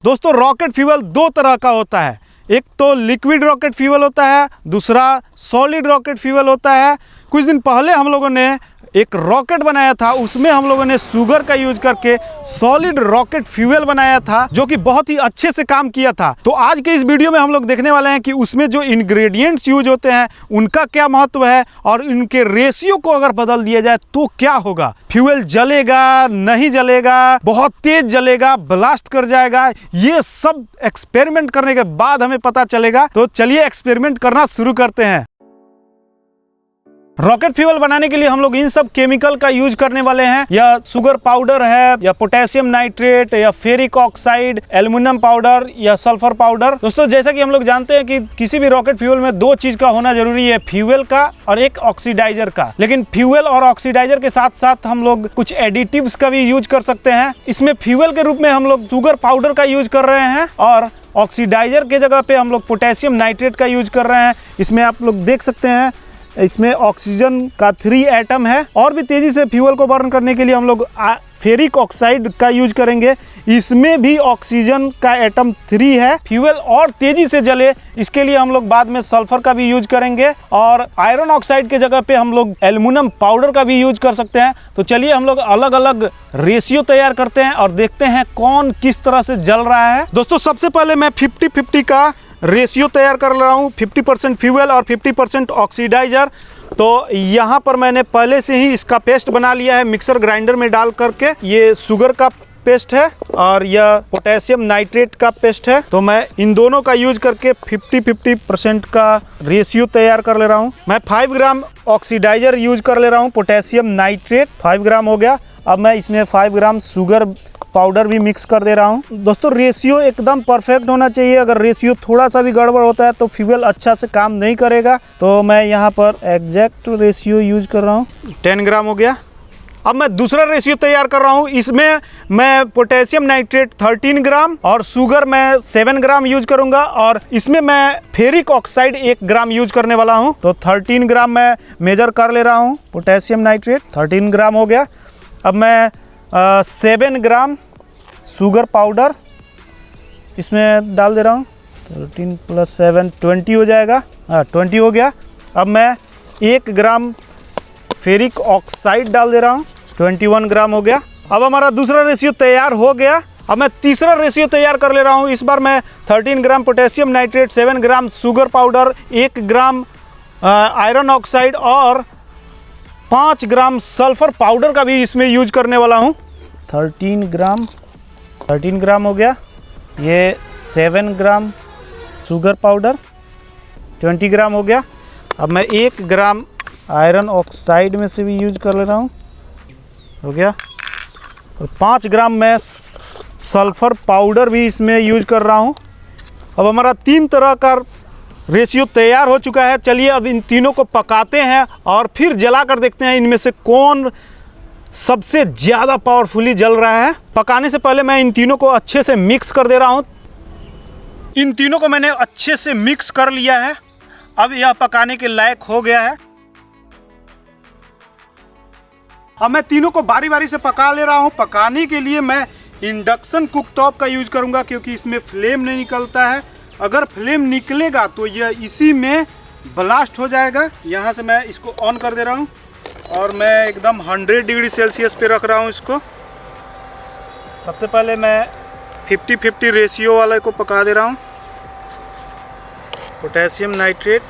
दोस्तों rocket fuel दो तरह का होता है, एक तो लिक्विड रॉकेट फ्यूल होता है, दूसरा सॉलिड रॉकेट फ्यूल होता है। कुछ दिन पहले हम लोगों ने एक रॉकेट बनाया था, उसमें हम लोगों ने शुगर का यूज करके सॉलिड रॉकेट फ्यूल बनाया था जो कि बहुत ही अच्छे से काम किया था। तो आज के इस वीडियो में हम लोग देखने वाले हैं कि उसमें जो इंग्रेडिएंट्स यूज होते हैं उनका क्या महत्व है और इनके रेशियो को अगर बदल दिया जाए तो क्या होगा। फ्यूल जलेगा, नहीं जलेगा, बहुत तेज जलेगा, ब्लास्ट कर जाएगा, ये सब एक्सपेरिमेंट करने के बाद हमें पता चलेगा। तो चलिए एक्सपेरिमेंट करना शुरू करते हैं। रॉकेट फ्यूल बनाने के लिए हम लोग इन सब केमिकल का यूज करने वाले हैं, या शुगर पाउडर है, या पोटेशियम नाइट्रेट, या फेरिक ऑक्साइड, एल्युमिनियम पाउडर, या सल्फर पाउडर। दोस्तों जैसा कि हम लोग जानते हैं कि किसी भी रॉकेट फ्यूल में दो चीज का होना जरूरी है, फ्यूल का और एक ऑक्सीडाइजर का। लेकिन फ्यूल और ऑक्सीडाइजर के साथ साथ हम लोग कुछ एडिटिव्स का भी यूज कर सकते हैं। इसमें फ्यूल के रूप में हम लोग शुगर पाउडर का यूज कर रहे हैं और ऑक्सीडाइजर के जगह पे हम लोग पोटेशियम नाइट्रेट का यूज कर रहे हैं। इसमें आप लोग देख सकते हैं, इसमें ऑक्सीजन का 3 एटम है। और भी तेज़ी से फ्यूल को बर्न करने के लिए हम लोग फेरिक ऑक्साइड का यूज करेंगे, इसमें भी ऑक्सीजन का एटम 3 है। फ्यूल और तेज़ी से जले इसके लिए हम लोग बाद में सल्फर का भी यूज करेंगे और आयरन ऑक्साइड के जगह पे हम लोग एल्युमिनियम पाउडर का भी यूज कर सकते हैं। तो चलिए हम लोग अलग अलग रेशियो तैयार करते हैं और देखते हैं कौन किस तरह से जल रहा है। दोस्तों सबसे पहले मैं 50-50 का रेशियो तैयार कर रहा हूँ, 50% फ्यूल और 50% ऑक्सीडाइजर। तो यहाँ पर मैंने पहले से ही इसका पेस्ट बना लिया है मिक्सर ग्राइंडर में डाल करके। ये शुगर का पेस्ट है और यह पोटेशियम नाइट्रेट का पेस्ट है। तो मैं इन दोनों का यूज करके 50-50% का रेशियो तैयार कर ले रहा हूँ। मैं 5 ग्राम ऑक्सीडाइजर यूज कर ले रहा हूँ, पोटेशियम नाइट्रेट 5 ग्राम हो गया। अब मैं इसमें 5 ग्राम शुगर पाउडर भी मिक्स कर दे रहा हूँ। दोस्तों रेशियो एकदम परफेक्ट होना चाहिए, अगर रेशियो थोड़ा सा भी गड़बड़ होता है तो फ्यूल अच्छा से काम नहीं करेगा। तो मैं यहाँ पर एग्जैक्ट रेशियो यूज कर रहा हूँ, 10 ग्राम हो गया। अब मैं दूसरा रेशियो तैयार कर रहा हूँ, इसमें मैं पोटेशियम नाइट्रेट 13 ग्राम और शुगर मैं 7 ग्राम यूज करूँगा और इसमें मैं फेरिक ऑक्साइड 1 ग्राम यूज करने वाला हूँ। तो 13 ग्राम मैं मेजर कर ले रहा हूँ, पोटेशियम नाइट्रेट 13 ग्राम हो गया। अब मैं 7 ग्राम शुगर पाउडर इसमें डाल दे रहा हूँ, 13 + 7 20 हो जाएगा। 20 हो गया। अब मैं 1 ग्राम फेरिक ऑक्साइड डाल दे रहा हूँ, 21 ग्राम हो गया। अब हमारा दूसरा रेशियो तैयार हो गया। अब मैं तीसरा रेशियो तैयार कर ले रहा हूँ। इस बार मैं 13 gram potassium nitrate, 7 gram sugar powder, 1 ग्राम आयरन ऑक्साइड और 5 ग्राम सल्फर पाउडर का भी इसमें यूज करने वाला हूँ। 13 ग्राम हो गया। ये 7 ग्राम शुगर पाउडर, 20 ग्राम हो गया। अब मैं 1 ग्राम आयरन ऑक्साइड में से भी यूज कर ले रहा हूँ, हो गया। और 5 ग्राम मैं सल्फर पाउडर भी इसमें यूज कर रहा हूँ। अब हमारा 3 तरह का रेशियो तैयार हो चुका है। चलिए अब इन तीनों को पकाते हैं और फिर जला कर देखते हैं इनमें से कौन सबसे ज़्यादा पावरफुली जल रहा है। पकाने से पहले मैं इन तीनों को अच्छे से मिक्स कर दे रहा हूँ। इन तीनों को मैंने अच्छे से मिक्स कर लिया है। अब यह पकाने के लायक हो गया है। अब मैं तीनों को बारी बारी से पका ले रहा हूँ। पकाने के लिए मैं इंडक्शन कुकटॉप का यूज करूँगा क्योंकि इसमें फ्लेम नहीं निकलता है। अगर फ्लेम निकलेगा तो यह इसी में ब्लास्ट हो जाएगा। यहाँ से मैं इसको ऑन कर दे रहा हूँ और मैं एकदम 100 डिग्री सेल्सियस पे रख रहा हूँ इसको। सबसे पहले मैं 50-50 रेशियो वाले को पका दे रहा हूँ, potassium nitrate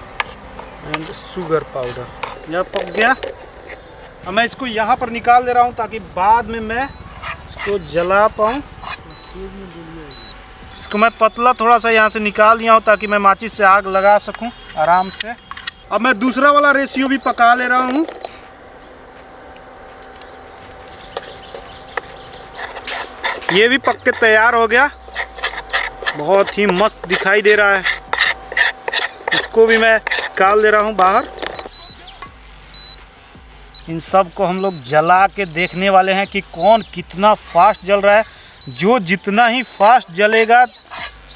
and sugar powder. यह पक गया। अब मैं इसको यहाँ पर निकाल दे रहा हूँ ताकि बाद में मैं इसको जला पाऊँ। इसको मैं पतला थोड़ा सा यहाँ से निकाल दिया हूँ ताकि मैं माचिस से आग लगा सकूँ आराम से। अब मैं दूसरा वाला रेशियो भी पका ले रहा हूँ। ये भी पक के तैयार हो गया, बहुत ही मस्त दिखाई दे रहा है। इसको भी मैं निकाल दे रहा हूँ बाहर। इन सब को हम लोग जला के देखने वाले हैं कि कौन कितना फास्ट जल रहा है। जो जितना ही फास्ट जलेगा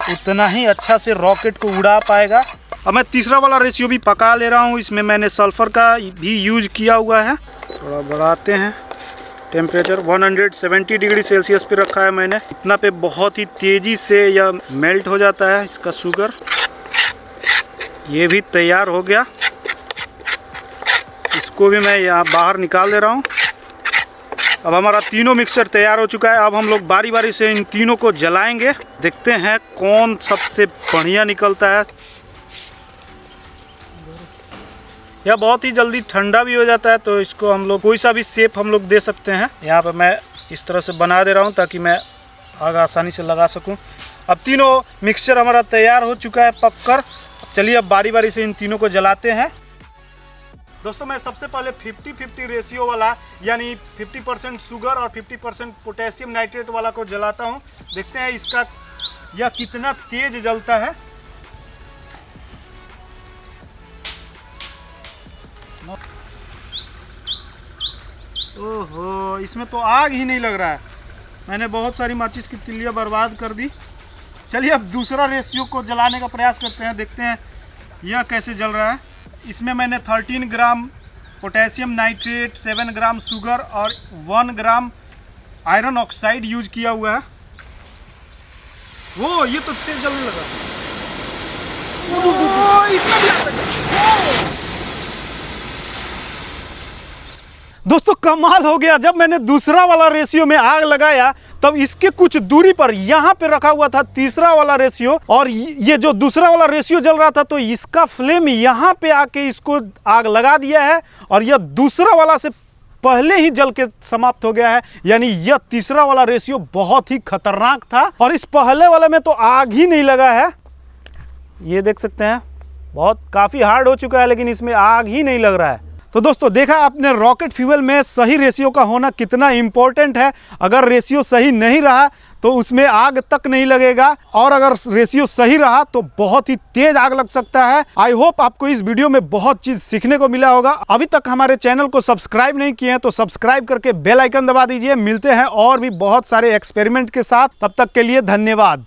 उतना ही अच्छा से रॉकेट को उड़ा पाएगा। अब मैं तीसरा वाला रेशियो भी पका ले रहा हूँ। इसमें मैंने सल्फ़र का भी यूज किया हुआ है। थोड़ा बढ़ाते हैं। टेम्परेचर 170 डिग्री सेल्सियस पे रखा है मैंने। इतना पे बहुत ही तेज़ी से यह मेल्ट हो जाता है इसका शुगर। ये भी तैयार हो गया, इसको भी मैं यहाँ बाहर निकाल दे रहा हूँ। अब हमारा तीनों मिक्सचर तैयार हो चुका है। अब हम लोग बारी बारी से इन तीनों को जलाएंगे, देखते हैं कौन सबसे बढ़िया निकलता है। यह बहुत ही जल्दी ठंडा भी हो जाता है, तो इसको हम लोग कोई सा भी शेप हम लोग दे सकते हैं। यहाँ पर मैं इस तरह से बना दे रहा हूँ ताकि मैं आग आसानी से लगा सकूँ। अब तीनों मिक्सचर हमारा तैयार हो चुका है पककर। चलिए अब बारी बारी से इन तीनों को जलाते हैं। दोस्तों मैं सबसे पहले 50-50 रेशियो वाला यानी 50% शुगर और 50% पोटेशियम नाइट्रेट वाला को जलाता हूँ। देखते हैं इसका यह कितना तेज जलता है। ओहो, इसमें तो आग ही नहीं लग रहा है। मैंने बहुत सारी माचिस की तिल्लियाँ बर्बाद कर दी। चलिए अब दूसरा रेशियो को जलाने का प्रयास करते हैं, देखते हैं यह कैसे जल रहा है। इसमें मैंने 13 gram potassium nitrate, 7 gram sugar और 1 ग्राम आयरन ऑक्साइड यूज किया हुआ है। वो ये तो तेज जलने लगा। दोस्तों कमाल हो गया। जब मैंने दूसरा वाला रेशियो में आग लगाया तब इसके कुछ दूरी पर यहाँ पे रखा हुआ था तीसरा वाला रेशियो, और ये जो दूसरा वाला रेशियो जल रहा था तो इसका फ्लेम यहाँ पे आके इसको आग लगा दिया है, और यह दूसरा वाला से पहले ही जल के समाप्त हो गया है। यानी यह तीसरा वाला रेशियो बहुत ही खतरनाक था, और इस पहले वाले में तो आग ही नहीं लगा है। ये देख सकते हैं बहुत काफ़ी हार्ड हो चुका है, लेकिन इसमें आग ही नहीं लग रहा है। तो दोस्तों देखा आपने रॉकेट फ्यूल में सही रेशियो का होना कितना इम्पोर्टेंट है। अगर रेशियो सही नहीं रहा तो उसमें आग तक नहीं लगेगा, और अगर रेशियो सही रहा तो बहुत ही तेज आग लग सकता है। आई होप आपको इस वीडियो में बहुत चीज़ सीखने को मिला होगा। अभी तक हमारे चैनल को सब्सक्राइब नहीं किए हैं तो सब्सक्राइब करके बेल आइकन दबा दीजिए। मिलते हैं और भी बहुत सारे एक्सपेरिमेंट के साथ, तब तक के लिए धन्यवाद।